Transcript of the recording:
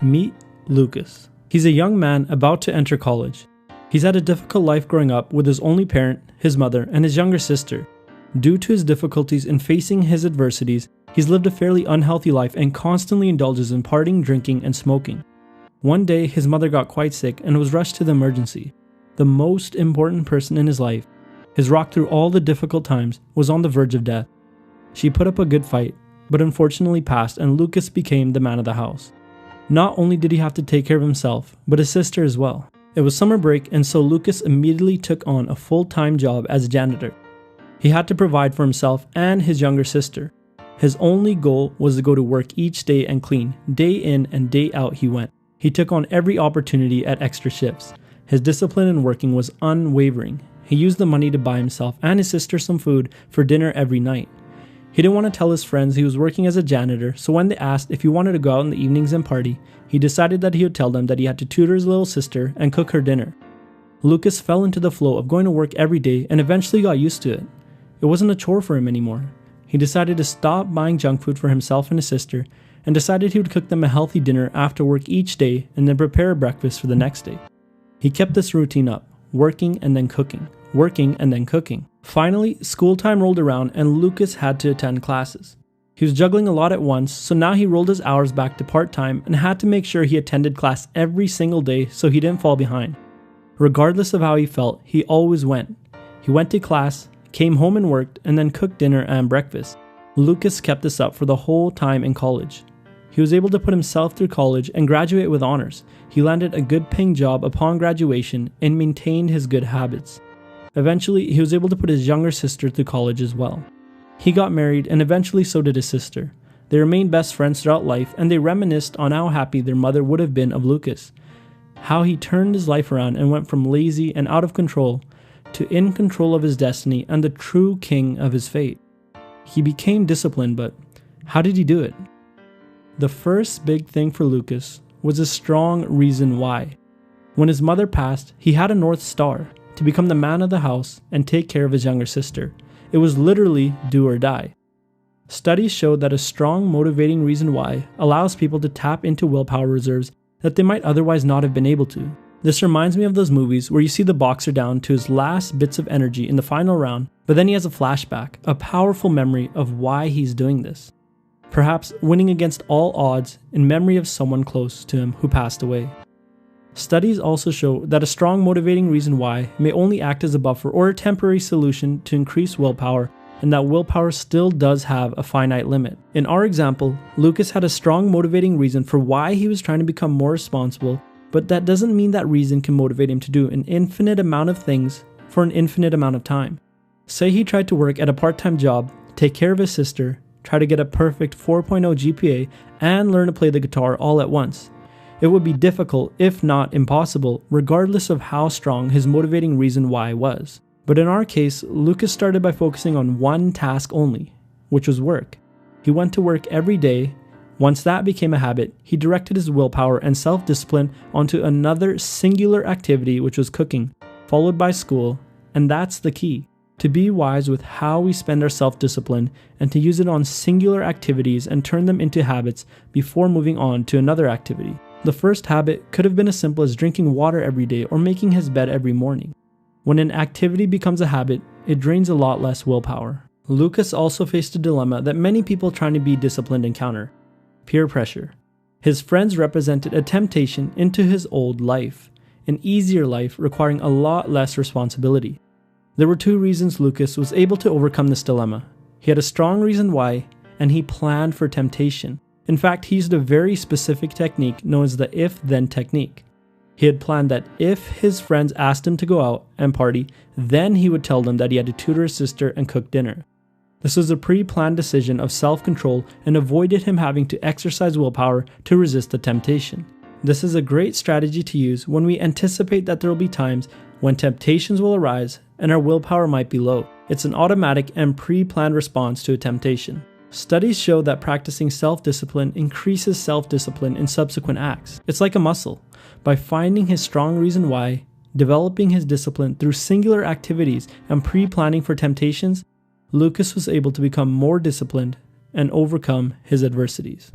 Meet Lucas. He's a young man about to enter college. He's had a difficult life growing up with his only parent, his mother, and his younger sister. Due to his difficulties in facing his adversities, he's lived a fairly unhealthy life and constantly indulges in partying, drinking, and smoking. One day, his mother got quite sick and was rushed to the emergency. The most important person in his life, his rock through all the difficult times, was on the verge of death. She put up a good fight, but unfortunately passed, and Lucas became the man of the house. Not only did he have to take care of himself, but his sister as well. It was summer break, and so Lucas immediately took on a full-time job as a janitor. He had to provide for himself and his younger sister. His only goal was to go to work each day and clean. Day in and day out he went. He took on every opportunity at extra shifts. His discipline in working was unwavering. He used the money to buy himself and his sister some food for dinner every night. He didn't want to tell his friends he was working as a janitor, so when they asked if he wanted to go out in the evenings and party, he decided that he would tell them that he had to tutor his little sister and cook her dinner. Lucas fell into the flow of going to work every day and eventually got used to it. It wasn't a chore for him anymore. He decided to stop buying junk food for himself and his sister and decided he would cook them a healthy dinner after work each day and then prepare a breakfast for the next day. He kept this routine up, working and then cooking, working and then cooking. Finally, school time rolled around and Lucas had to attend classes. He was juggling a lot at once, so now he rolled his hours back to part-time and had to make sure he attended class every single day so he didn't fall behind. Regardless of how he felt, he always went. He went to class, came home and worked, and then cooked dinner and breakfast. Lucas kept this up for the whole time in college. He was able to put himself through college and graduate with honors. He landed a good paying job upon graduation and maintained his good habits. Eventually, he was able to put his younger sister through college as well. He got married and eventually so did his sister. They remained best friends throughout life and they reminisced on how happy their mother would have been of Lucas. How he turned his life around and went from lazy and out of control to in control of his destiny and the true king of his fate. He became disciplined, but how did he do it? The first big thing for Lucas was a strong reason why. When his mother passed, he had a North Star to become the man of the house and take care of his younger sister. It was literally do or die. Studies showed that a strong motivating reason why allows people to tap into willpower reserves that they might otherwise not have been able to. This reminds me of those movies where you see the boxer down to his last bits of energy in the final round, but then he has a flashback, a powerful memory of why he's doing this. Perhaps winning against all odds in memory of someone close to him who passed away. Studies also show that a strong motivating reason why may only act as a buffer or a temporary solution to increase willpower, and that willpower still does have a finite limit. In our example, Lucas had a strong motivating reason for why he was trying to become more responsible, but that doesn't mean that reason can motivate him to do an infinite amount of things for an infinite amount of time. Say he tried to work at a part-time job, take care of his sister, try to get a perfect 4.0 GPA, and learn to play the guitar all at once. It would be difficult, if not impossible, regardless of how strong his motivating reason why was. But in our case, Lucas started by focusing on one task only, which was work. He went to work every day. Once that became a habit, he directed his willpower and self-discipline onto another singular activity, which was cooking, followed by school, and that's the key. To be wise with how we spend our self-discipline and to use it on singular activities and turn them into habits before moving on to another activity. The first habit could have been as simple as drinking water every day or making his bed every morning. When an activity becomes a habit, it drains a lot less willpower. Lucas also faced a dilemma that many people trying to be disciplined encounter: peer pressure. His friends represented a temptation into his old life, an easier life requiring a lot less responsibility. There were two reasons Lucas was able to overcome this dilemma. He had a strong reason why, and he planned for temptation. In fact, he used a very specific technique known as the if-then technique. He had planned that if his friends asked him to go out and party, then he would tell them that he had to tutor his sister and cook dinner. This was a pre-planned decision of self-control and avoided him having to exercise willpower to resist the temptation. This is a great strategy to use when we anticipate that there will be times when temptations will arise and our willpower might be low. It's an automatic and pre-planned response to a temptation. Studies show that practicing self-discipline increases self-discipline in subsequent acts. It's like a muscle. By finding his strong reason why, Developing his discipline through singular activities and pre-planning for temptations, Lucas was able to become more disciplined and overcome his adversities.